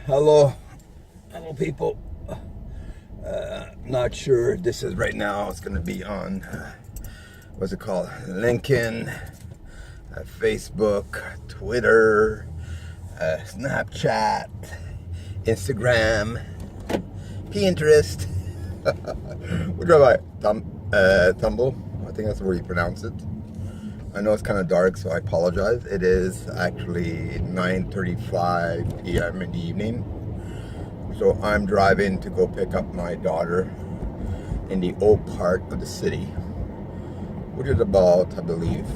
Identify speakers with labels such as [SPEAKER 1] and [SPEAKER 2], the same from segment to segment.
[SPEAKER 1] Hello people. Not sure this is right now. It's gonna be on what's it called? LinkedIn, Facebook, Twitter, Snapchat, Instagram, Pinterest. We're going by Tumble. I think that's the way you pronounce it. I know it's kind of dark, so I apologize. It is actually 9:35 p.m. in the evening. So I'm driving to go pick up my daughter in the old part of the city, which is about, I believe,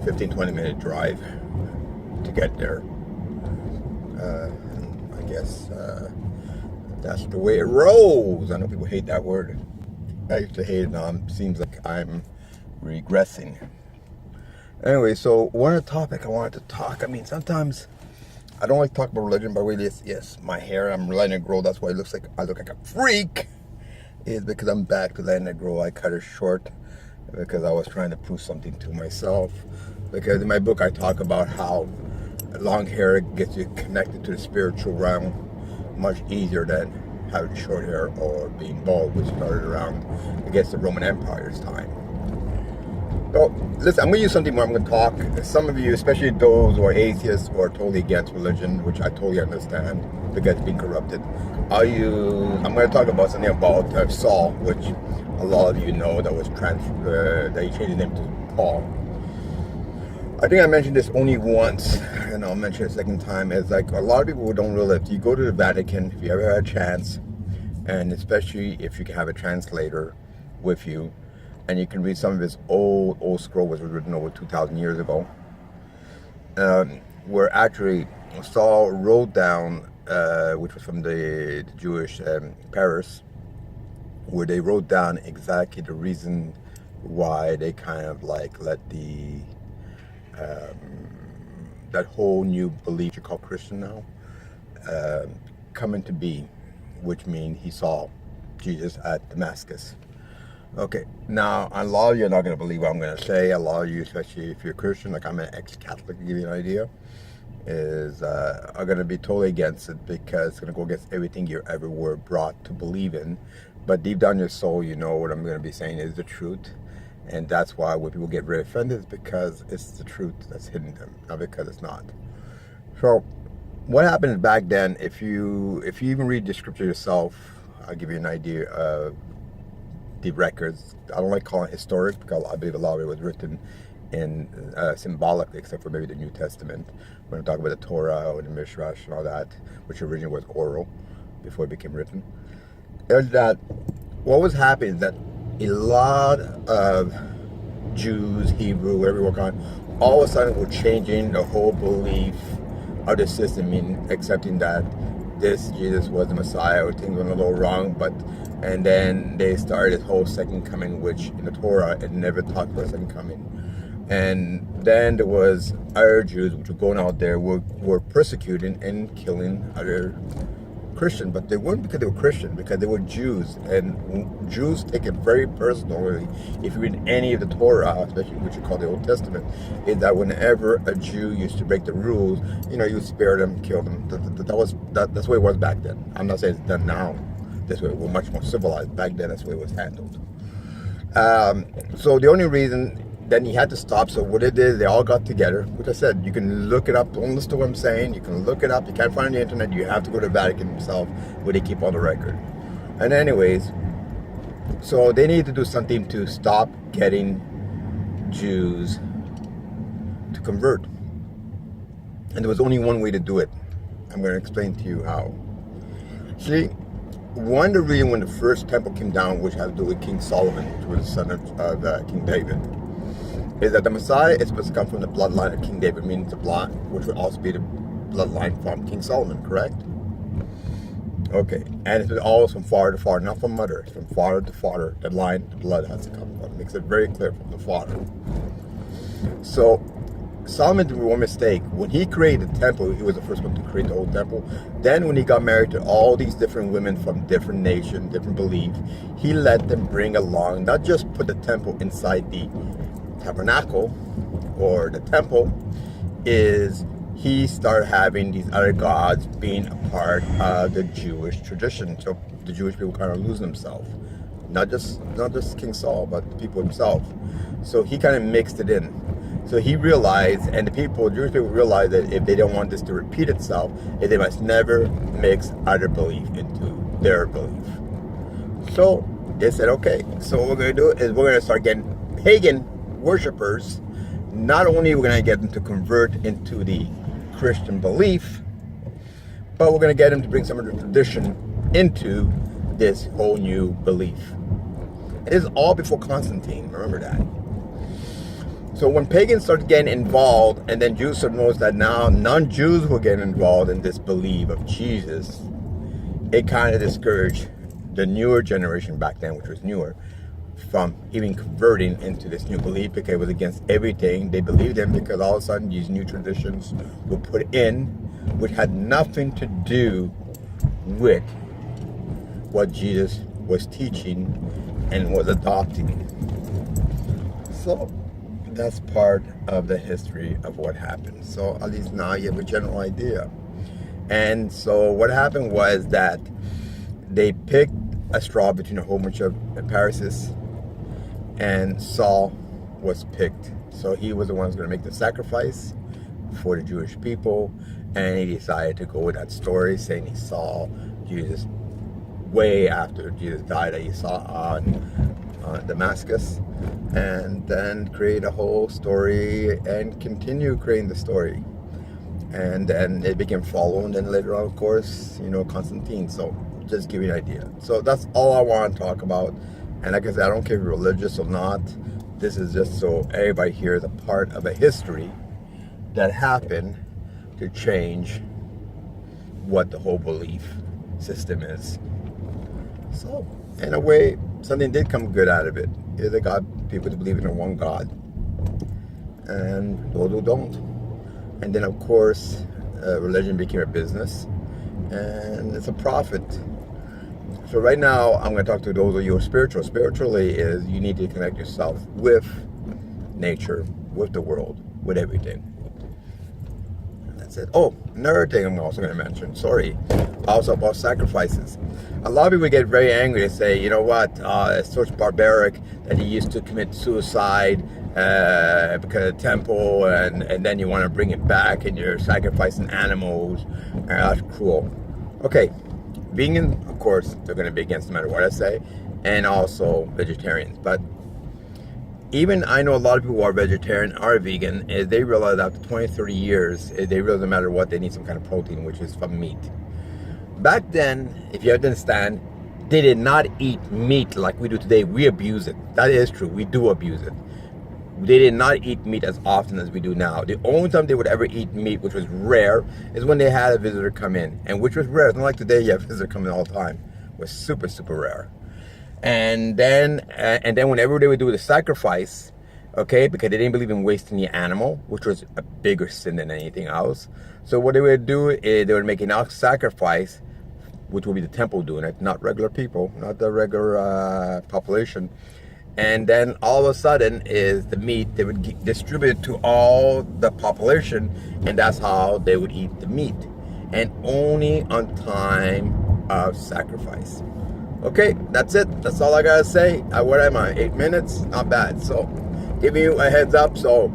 [SPEAKER 1] 15-20 minute drive to get there. I guess that's the way it rolls. I know people hate that word. I used to hate it now. It seems like I'm regressing. Anyway, so one of the topic I wanted to talk, sometimes I don't like to talk about religion, but really yes, my hair, I'm letting it grow. That's why it looks like I look like a freak, is because I'm back to letting it grow. I cut it short because I was trying to prove something to myself. Because in my book, I talk about how long hair gets you connected to the spiritual realm much easier than having short hair or being bald, which started around, I guess, the Roman Empire's time. So, listen, I'm going to use something where I'm going to talk. Some of you, especially those who are atheists or totally against religion, which I totally understand because it's been corrupted. I'm going to talk about something about Saul, which a lot of you know that he changed his name to Paul. I think I mentioned this only once, and I'll mention it a second time. It's like a lot of people who don't realize, if you go to the Vatican, if you ever had a chance, and especially if you can have a translator with you, and you can read some of his old scroll, which was written over 2,000 years ago, where actually Saul wrote down, which was from the Jewish Paris, where they wrote down exactly the reason why they kind of like let the that whole new belief you call Christian now come into being, which means he saw Jesus at Damascus. Okay, now a lot of you are not going to believe what I'm going to say. A lot of you, especially if you're Christian, like I'm an ex-Catholic, to give you an idea, are going to be totally against it because it's going to go against everything you ever were brought to believe in. But deep down your soul, you know what I'm going to be saying is the truth. And that's why when people get very offended, it's because it's the truth that's hidden them, not because it's not. So what happened back then, if you even read the scripture yourself, I'll give you an idea of the records. I don't like calling it historic because I believe a lot of it was written in symbolically, except for maybe the New Testament. When I'm talking about the Torah or the Midrash and all that, which originally was oral before it became written, is that what was happening is that a lot of Jews, Hebrew, whatever you work on, all of a sudden were changing the whole belief of the system, meaning accepting that this Jesus was the Messiah, or things went a little wrong, and then they started this whole second coming, which in the Torah it never talked about second coming. And then there was other Jews which were going out there were persecuting and killing other Christians, but they weren't because they were Christian, because they were Jews, and Jews take it very personally. If you read any of the Torah, especially what you call the Old Testament, is that whenever a Jew used to break the rules, you spare them, kill them. That's the way it was back then. I'm not saying it's done now this way. We're much more civilized. Back then, that's the way it was handled. So the only reason then he had to stop. So what they did, they all got together, which I said, you can look it up. Don't listen to what I'm saying. You can look it up. You can't find it on the internet. You have to go to the Vatican himself, where they keep all the record. And anyways, so they needed to do something to stop getting Jews to convert. And there was only one way to do it. I'm going to explain to you how. See, one of the reasons when the first temple came down, which had to do with King Solomon, which was the son of King David, is that the Messiah is supposed to come from the bloodline of King David, meaning the blood, which would also be the bloodline from King Solomon, correct? Okay, and it's always from father to father, not from mother. It's from father to father. The line, the blood has to come from. It makes it very clear from the father. So Solomon did one mistake. When he created the temple, he was the first one to create the old temple. Then when he got married to all these different women from different nations, different beliefs, he let them bring along, not just put the temple inside the tabernacle or the temple, is he started having these other gods being a part of the Jewish tradition. So the Jewish people kind of lose themselves. Not just King Saul, but the people himself. So he kind of mixed it in. So he realized, and the Jewish people realized that if they don't want this to repeat itself, they must never mix other belief into their belief. So they said, okay, so what we're going to do is we're going to start getting pagan worshipers. Not only are we going to get them to convert into the Christian belief, but we're going to get them to bring some of the tradition into this whole new belief. It is all before Constantine, remember that. So when pagans started getting involved, and then Jews started to notice that now non-Jews were getting involved in this belief of Jesus, it kind of discouraged the newer generation back then, which was newer, from even converting into this new belief, because it was against everything they believed in, because all of a sudden these new traditions were put in, which had nothing to do with what Jesus was teaching and was adopting. So that's part of the history of what happened. So at least now you have a general idea. And so what happened was that they picked a straw between a whole bunch of Pharisees, and Saul was picked. So he was the one who's going to make the sacrifice for the Jewish people, and he decided to go with that story, saying he saw Jesus way after Jesus died, that he saw on Damascus, and then create a whole story and continue creating the story. And then it became followed, and then later on, of course, Constantine. So just give you an idea. So that's all I want to talk about. And like I said, I don't care if you're religious or not. This is just so everybody here is a part of a history that happened to change what the whole belief system is. So, in a way, something did come good out of it. They got people to believe in one God, and those who don't. And then, of course, religion became a business, and it's a profit. So right now, I'm going to talk to those of you who are spiritual. Spiritually is you need to connect yourself with nature, with the world, with everything. And that's it. Oh, another thing I'm also going to mention, sorry, also about sacrifices. A lot of people get very angry and say, you know what, it's so barbaric that he used to commit suicide because of the temple, and then you want to bring it back and you're sacrificing animals, and that's cruel. Okay, vegan, of course, they're going to be against no matter what I say, and also vegetarians. But even I know a lot of people who are vegetarian, are vegan, is they realize after 20, 30 years, they realize no matter what, they need some kind of protein, which is from meat. Back then, if you have to understand, they did not eat meat like we do today. We abuse it. That is true. We do abuse it. They did not eat meat as often as we do now. The only time they would ever eat meat, which was rare, is when they had a visitor come in. And which was rare. It's not like today you have a visitor coming all the time. It was super, super rare. And then whenever they would do the sacrifice, okay, because they didn't believe in wasting the animal, which was a bigger sin than anything else. So what they would do is they would make an sacrifice, which would be the temple doing it, not regular people, not the regular population. And then all of a sudden is the meat, they would distribute it to all the population, and that's how they would eat the meat. And only on time of sacrifice. Okay, that's it. That's all I gotta say. What am I, 8 minutes? Not bad. So, giving you a heads up. So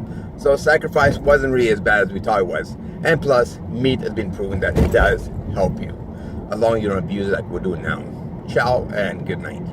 [SPEAKER 1] sacrifice wasn't really as bad as we thought it was. And plus, meat has been proven that it does help you, as long as you don't abuse it like we're doing now. Ciao and good night.